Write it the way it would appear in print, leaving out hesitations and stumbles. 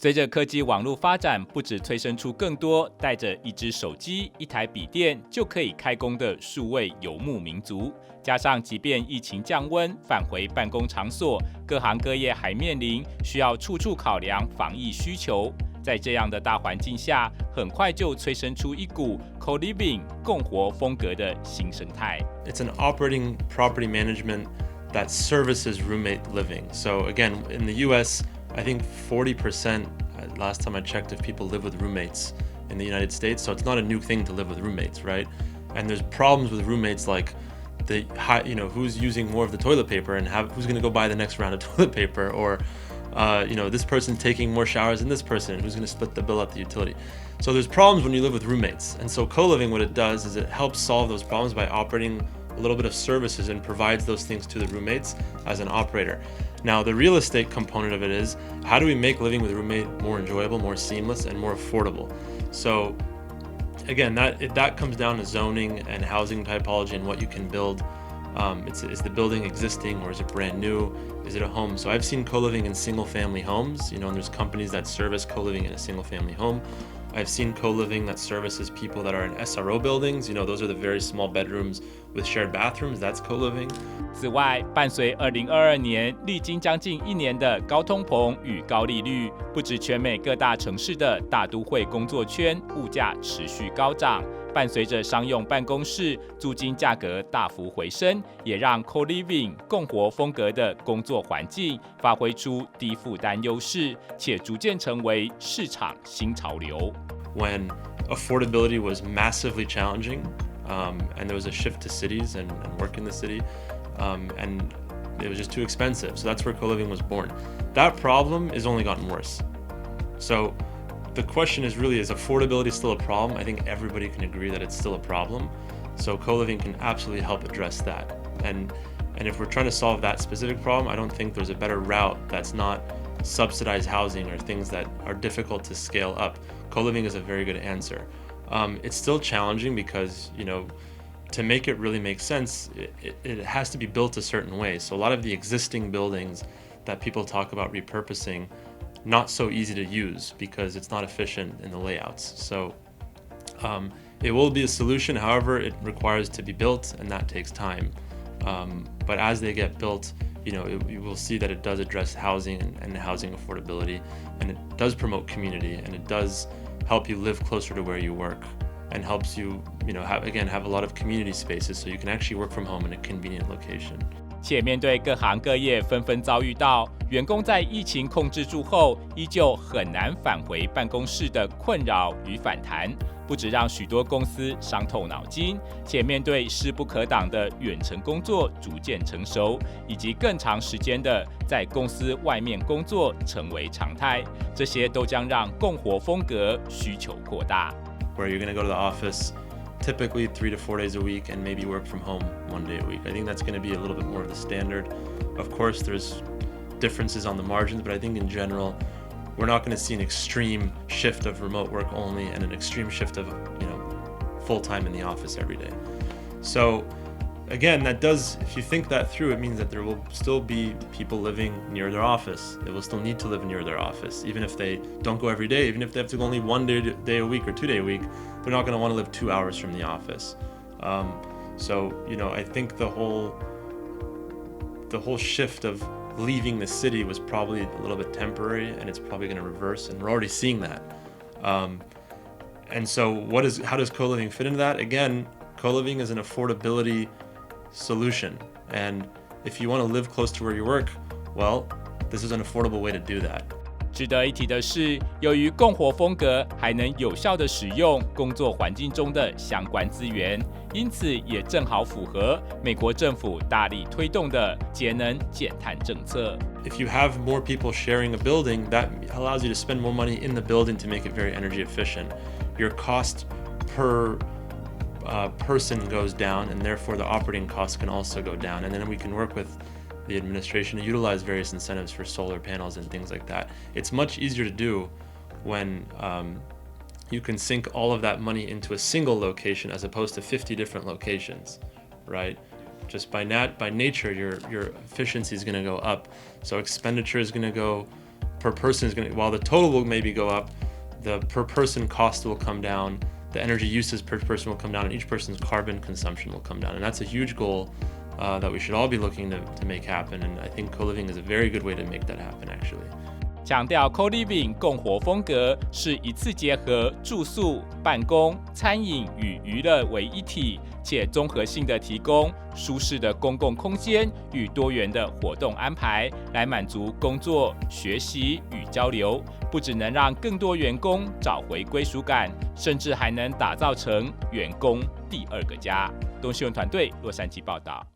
随着科技网路发展，不只催生出更多带着一只手机、一台笔电就可以开工的数位游牧民族，加上即便疫情降温，返回办公场所，各行各业还面临需要处处考量防疫需求。在这样的大环境下，很快就催生出一股 co-living 共活风格的新生态。It's an operating property management that services roommate living. So again, in the U.S., I think 40%, last time I checked, of people live with roommates in the United States. So it's not a new thing to live with roommates, right? And there's problems with roommates like who's using more of the toilet paper and who's going to go buy the next round of toilet paper, or this person taking more showers than this person, and who's going to split the bill at the utility. So there's problems when you live with roommates. And so co-living, what it does is it helps solve those problems by operating a little bit of services and provides those things to the roommates as an operator. Now, the real estate component of it is, how do we make living with a roommate more enjoyable, more seamless, and more affordable? So again, that comes down to zoning and housing typology and what you can build. Is the building existing, or is it brand new? Is it a home? So I've seen co-living in single-family homes, and there's companies that service co-living in a single-family home. I've seen co-living that services people that are in SRO buildings. Those are the very small bedrooms with shared bathrooms. That's co-living. 此外，伴随2022年历经将近1年的高通膨与高利率，不止全美各大城市的大都会工作圈物价持续高涨，伴随着商用办公室租金价格大幅回升，也让 co-living 共活风格的工作环境发挥出低负担优势，且逐渐成为市场新潮流。When affordability was massively challenging, and there was a shift to cities and work in the city, and it was just too expensive. So that's where co-living was born. That problem has only gotten worse. So the question is affordability still a problem? I think everybody can agree that it's still a problem. So co-living can absolutely help address that. And if we're trying to solve that specific problem, I don't think there's a better route that's not subsidized housing or things that are difficult to scale up. Co-living is a very good answer. It's still challenging because, to make it really make sense, it has to be built a certain way. So a lot of the existing buildings that people talk about repurposing, not so easy to use because it's not efficient in the layouts. So it will be a solution. However, it requires to be built, and that takes time. But as they get built, you will see that it does address housing and housing affordability, and it does promote community, and it does help you live closer to where you work, and helps you, have a lot of community spaces so you can actually work from home in a convenient location. 且面对各行各业纷纷遭遇到员工在疫情控制住后，依旧很难返回办公室的困扰与反弹，不只让许多公司伤透脑筋，且面对势不可挡的远程工作逐渐成熟，以及更长时间的在公司外面工作成为常态，这些都将让共活风格需求扩大。Where you're going to go to the office typically 3 to 4 days a week and maybe work from home 1 day a week. I think that's going to be a little bit more of the standard. Of course, there's differences on the margins, but I think in general, we're not going to see an extreme shift of remote work only and an extreme shift of, full-time in the office every day. So again, if you think that through, it means that there will still be people living near their office. They will still need to live near their office, even if they don't go every day, even if they have to go only 1 day a week or 2 day a week, they're not going to want to live 2 hours from the office. I think the whole shift of leaving the city was probably a little bit temporary, and it's probably going to reverse, and we're already seeing that. And so how does co-living fit into that? Again, co-living is an affordability solution, and if you want to live close to where you work, well, this is an affordable way to do that. 值得一提的是，由于共活风格还能有效地使用工作环境中的相关资源，因此也正好符合美国政府大力推动的节能减碳政策。If you have more people sharing a building, that allows you to spend more money in the building to make it very energy efficient. Your cost per person goes down, and therefore the operating costs can also go down. And then we can work with the administration to utilize various incentives for solar panels and things like that. It's much easier to do when you can sink all of that money into a single location as opposed to 50 different locations, right? Just by nature, your efficiency is going to go up. So expenditure is going to go per person is going to, while the total will maybe go up, the per person cost will come down, the energy uses per person will come down, and each person's carbon consumption will come down. And that's a huge goal that we should all be looking to make happen. And I think co-living is a very good way to make that happen, actually. 强调 co-living 共活风格是一次结合住宿、办公、餐饮与娱乐为一体，且综合性的提供舒适的公共空间与多元的活动安排，来满足工作、学习与交流，不只能让更多员工找回归属感，甚至还能打造成员工第二个家。东新闻团队洛杉矶报道。